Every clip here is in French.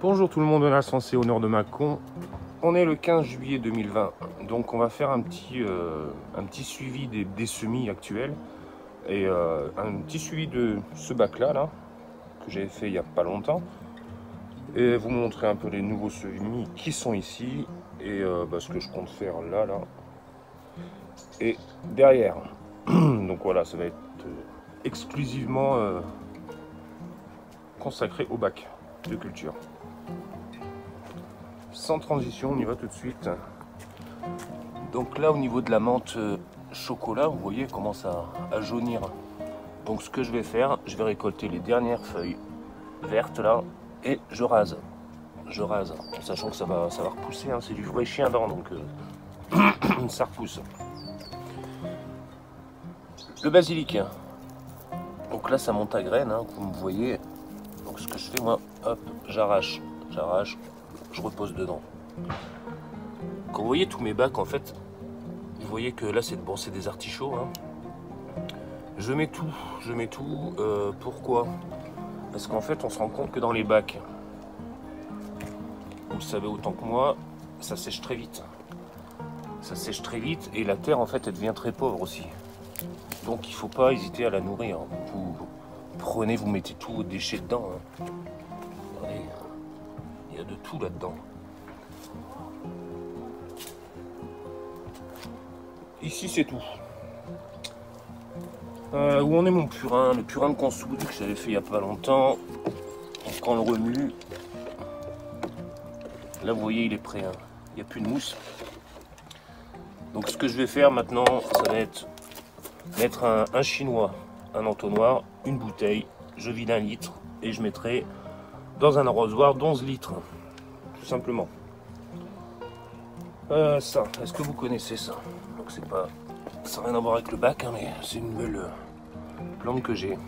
Bonjour tout le monde, on a censé au nord de Mâcon. On est le 15 juillet 2020, donc on va faire un petit suivi des semis actuels et un petit suivi de ce bac là que j'avais fait il n'y a pas longtemps et vous montrer un peu les nouveaux semis qui sont ici et ce que je compte faire là et derrière. Donc voilà, ça va être exclusivement consacré au bac de culture. Sans transition, on y va tout de suite. Donc là, au niveau de la menthe chocolat, vous voyez, elle commence à jaunir. Donc ce que je vais faire, je vais récolter les dernières feuilles vertes là et je rase. Je rase, en sachant que ça va repousser, hein, c'est du vrai chien dent, donc ça repousse. Le basilic. Donc là, ça monte à graines, hein, comme vous voyez. Donc ce que je fais, moi, hop, j'arrache, je repose dedans. Quand vous voyez tous mes bacs, en fait, vous voyez que là, c'est bon, c'est des artichauts. Hein. Je mets tout. Pourquoi? Parce qu'en fait, on se rend compte que dans les bacs, vous le savez autant que moi, ça sèche très vite. Ça sèche très vite et la terre, en fait, elle devient très pauvre aussi. Donc, il ne faut pas hésiter à la nourrir. Vous prenez, vous mettez tous vos déchets dedans. Hein. Regardez, il y a de tout là-dedans. Ici, c'est tout. Où en est mon purin? Le purin de consoude que j'avais fait il n'y a pas longtemps. Quand on le remue, là, vous voyez, il est prêt. Hein. Il n'y a plus de mousse. Donc, ce que je vais faire maintenant, ça va être mettre un chinois, un entonnoir, une bouteille. Je vide 1 litre et je mettrai dans un arrosoir d'11 litres. Tout simplement. Ça, est-ce que vous connaissez ça? Donc c'est pas, ça n'a rien à voir avec le bac, hein, mais c'est une nouvelle plante que j'ai.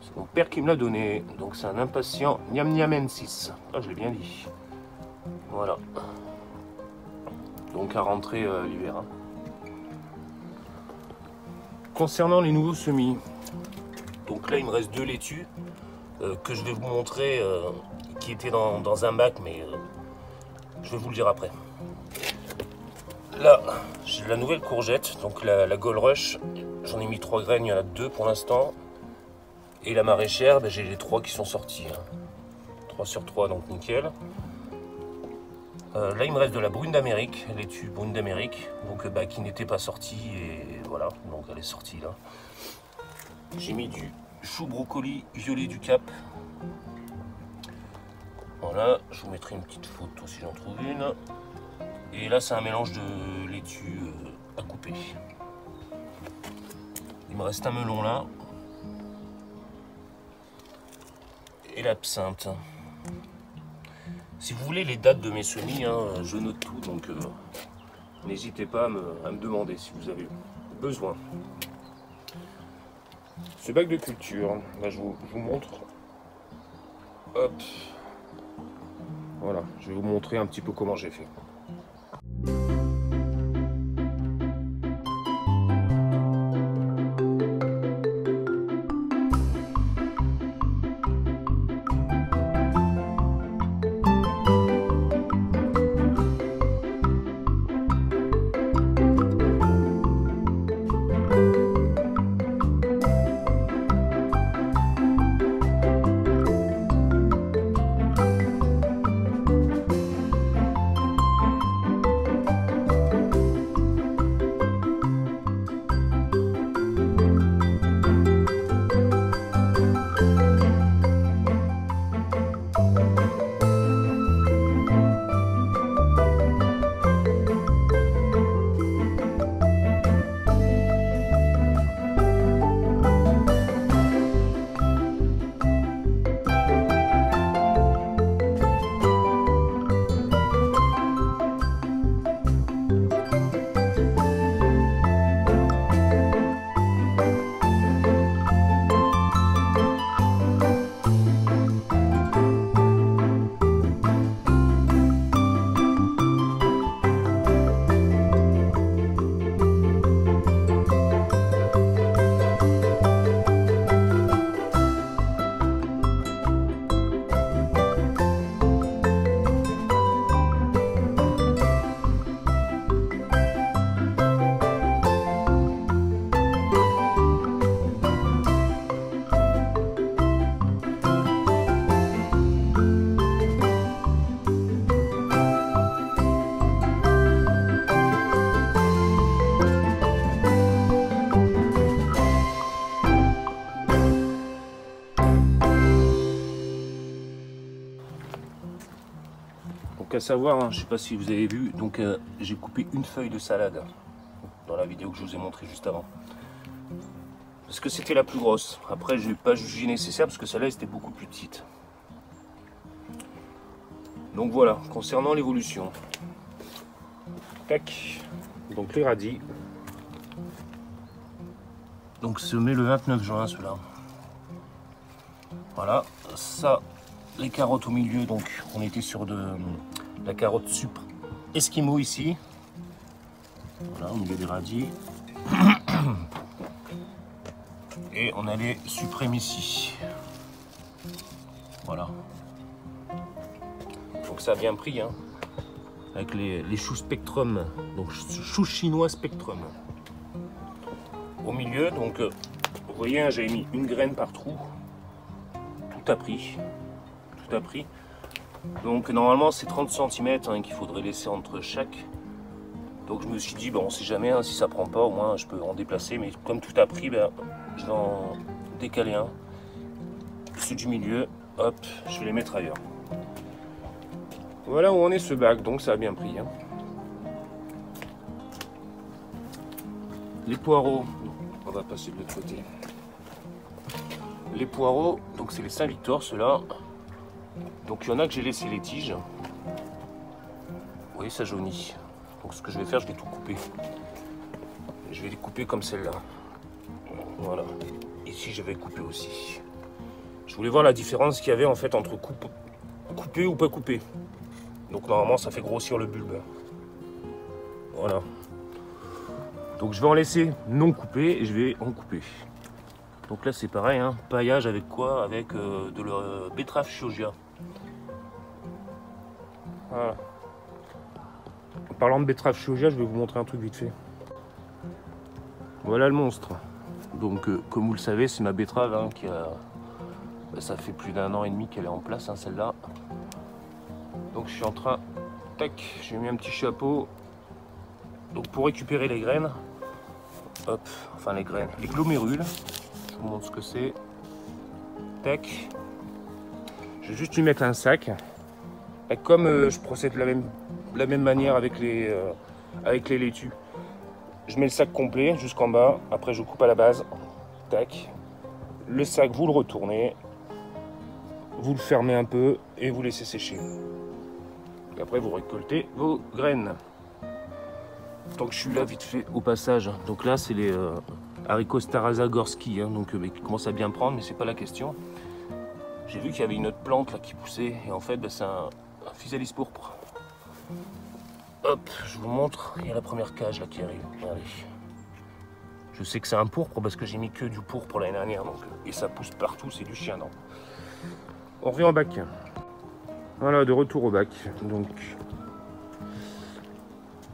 C'est mon père qui me l'a donné, donc c'est un impatient Nyamnyamensis. Ah, je l'ai bien dit. Voilà. Donc à rentrer l'hiver. Hein. Concernant les nouveaux semis, donc là il me reste 2 laitues que je vais vous montrer, qui étaient dans un bac, mais je vais vous le dire après. Là, j'ai la nouvelle courgette, donc la Gold Rush. J'en ai mis 3 graines, il y en a 2 pour l'instant. Et la maraîchère, ben, j'ai les 3 qui sont sortis. Hein. 3 sur 3, donc nickel. Là, il me reste de la brune d'Amérique, laitue brune d'Amérique, donc qui n'était pas sortie, et voilà, donc elle est sortie là. J'ai mis du chou brocoli violet du Cap. Voilà, je vous mettrai une petite photo si j'en trouve une. Et là, c'est un mélange de laitue à couper. Il me reste un melon là. Et l'absinthe. Si vous voulez les dates de mes semis, hein, je note tout, donc n'hésitez pas à me demander si vous avez besoin. Ce bac de culture, là, je vous montre. Hop. Voilà, je vais vous montrer un petit peu comment j'ai fait. savoir, hein, je sais pas si vous avez vu, donc j'ai coupé une feuille de salade dans la vidéo que je vous ai montré juste avant. Parce que c'était la plus grosse. Après, je n'ai pas jugé nécessaire parce que celle-là était beaucoup plus petite. Donc voilà, concernant l'évolution. Tac. Donc les radis. Donc semé le 29 juin, ceux-là. Voilà, ça, les carottes au milieu, donc on était sur de la carotte supre Esquimau ici. Voilà, au milieu des radis. Et on a les suprêmes ici. Voilà. Donc ça a bien pris, hein. Avec les choux spectrum, donc choux chinois spectrum. Au milieu, donc vous voyez, hein, j'ai mis une graine par trou. Tout a pris. Tout a pris. Donc normalement c'est 30 cm hein, qu'il faudrait laisser entre chaque. Donc je me suis dit, bon, on sait jamais, hein, si ça prend pas, au moins je peux en déplacer. Mais comme tout a pris, ben, je vais en décaler un. Ceux du milieu, hop, je vais les mettre ailleurs. Voilà où on est ce bac, donc ça a bien pris. Hein. Les poireaux, on va passer de l'autre côté. Les poireaux, donc c'est les Saint-Victor, ceux-là. Donc il y en a que j'ai laissé les tiges. Vous voyez, ça jaunit. Donc ce que je vais faire, je vais tout couper. Je vais les couper comme celle-là. Voilà. Ici, je vais couper aussi. Je voulais voir la différence qu'il y avait en fait entre couper ou pas couper. Donc normalement, ça fait grossir le bulbe. Voilà. Donc je vais en laisser non coupé et je vais en couper. Donc là, c'est pareil, hein. Paillage avec quoi? Avec de la betterave chioggia. Voilà. En parlant de betterave chioggia, je vais vous montrer un truc vite fait. Voilà le monstre. Donc comme vous le savez, c'est ma betterave hein, qui a... ça fait plus d'1 an et demi qu'elle est en place, hein, celle-là. Donc je suis en train... Tac, j'ai mis un petit chapeau. Donc pour récupérer les graines, hop, enfin les graines, les glomérules, je vous montre ce que c'est. Tac. Je vais juste lui mettre un sac. Et comme je procède de la même manière avec les laitues. Je mets le sac complet jusqu'en bas, après je coupe à la base. Tac. Le sac, vous le retournez, vous le fermez un peu et vous laissez sécher. Et après vous récoltez vos graines. Tant que je suis là, vite fait au passage. Donc là, c'est les haricots Starazagorski, hein, donc qui commencent à bien prendre, mais c'est pas la question. J'ai vu qu'il y avait une autre plante là qui poussait, et en fait, bah, c'est un physalis pourpre. Hop, je vous montre. Il y a la première cage là qui arrive. Regardez. Je sais que c'est un pourpre parce que j'ai mis que du pourpre l'année dernière, donc et ça pousse partout, c'est du chien, non. On revient au bac. Voilà, de retour au bac. Donc.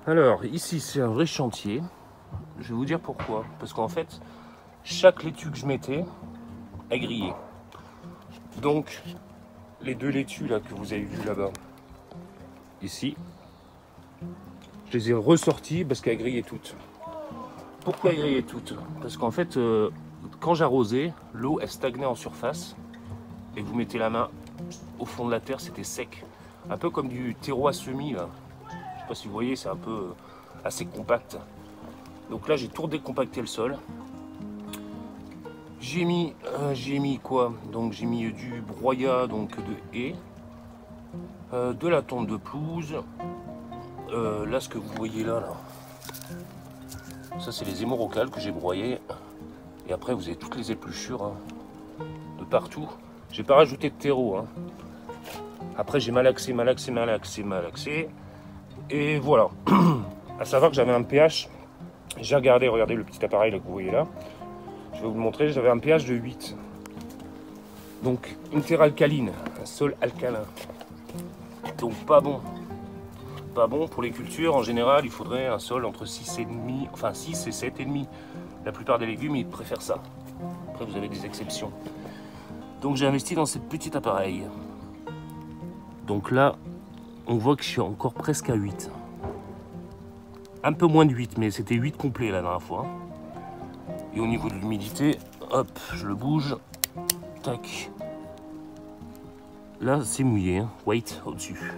Alors, ici, c'est un vrai chantier. Je vais vous dire pourquoi. Parce qu'en fait, chaque laitue que je mettais est grillée. Donc, les deux laitues là, que vous avez vues là-bas, ici, je les ai ressorties parce qu'elles grillaient toutes. Pourquoi elles grillaient toutes? Parce qu'en fait, quand j'arrosais, l'eau, elle stagnait en surface. Et vous mettez la main au fond de la terre, c'était sec. Un peu comme du terreau à semis, là. Je sais pas si vous voyez, c'est un peu assez compact. Donc là, j'ai tout décompacté le sol. J'ai mis quoi? Donc j'ai mis du broyat donc de haies, de la tonte de pelouse. Là, ce que vous voyez là, ça c'est les hémorrocales que j'ai broyées. Et après, vous avez toutes les épluchures hein, de partout. J'ai pas rajouté de terreau. Hein. Après, j'ai malaxé. Et voilà. À savoir que j'avais un pH. J'ai regardé, regardez le petit appareil là, que vous voyez là. Je vais vous le montrer. J'avais un pH de 8. Donc, une terre alcaline, un sol alcalin. Donc, pas bon. Pas bon pour les cultures. En général, il faudrait un sol entre 6,5, enfin 6 et 7,5. La plupart des légumes, ils préfèrent ça. Après, vous avez des exceptions. Donc, j'ai investi dans ce petit appareil. Donc là, on voit que je suis encore presque à 8. Un peu moins de 8, mais c'était 8 complet la dernière fois. Et au niveau de l'humidité, hop, je le bouge. Tac. Là, c'est mouillé, hein. Wait, au-dessus.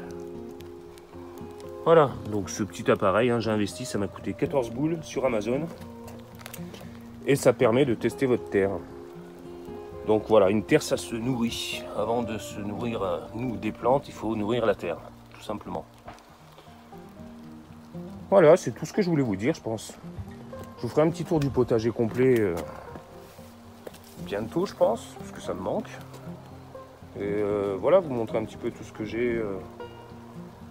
Voilà, donc ce petit appareil, hein, j'ai investi, ça m'a coûté 14 boules sur Amazon. Et ça permet de tester votre terre. Donc voilà, une terre, ça se nourrit. Avant de se nourrir, nous, des plantes, il faut nourrir la terre, tout simplement. Voilà, c'est tout ce que je voulais vous dire, je pense. Je vous ferai un petit tour du potager complet bientôt, je pense, parce que ça me manque. Et voilà, vous montrer un petit peu tout ce que j'ai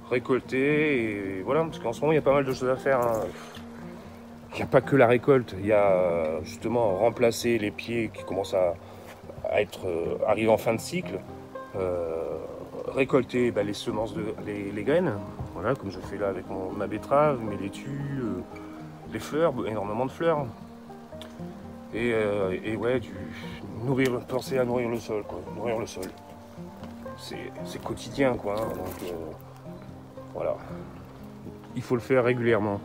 récolté. Et voilà, parce qu'en ce moment, il y a pas mal de choses à faire. Hein. Il n'y a pas que la récolte, il y a justement remplacer les pieds qui commencent à être arrivés en fin de cycle. Récolter les semences, les graines, voilà, comme je fais là avec ma betterave, mes laitues, les fleurs, énormément de fleurs. Et ouais, penser à nourrir le sol, quoi, nourrir le sol. C'est quotidien, quoi. Hein, donc voilà, il faut le faire régulièrement.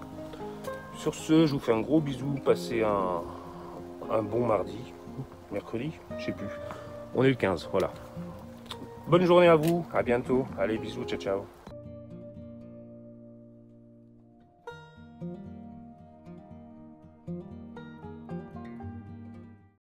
Sur ce, je vous fais un gros bisou, passez un bon mardi, mercredi, je sais plus. On est le 15, voilà. Bonne journée à vous, à bientôt. Allez, bisous, ciao, ciao.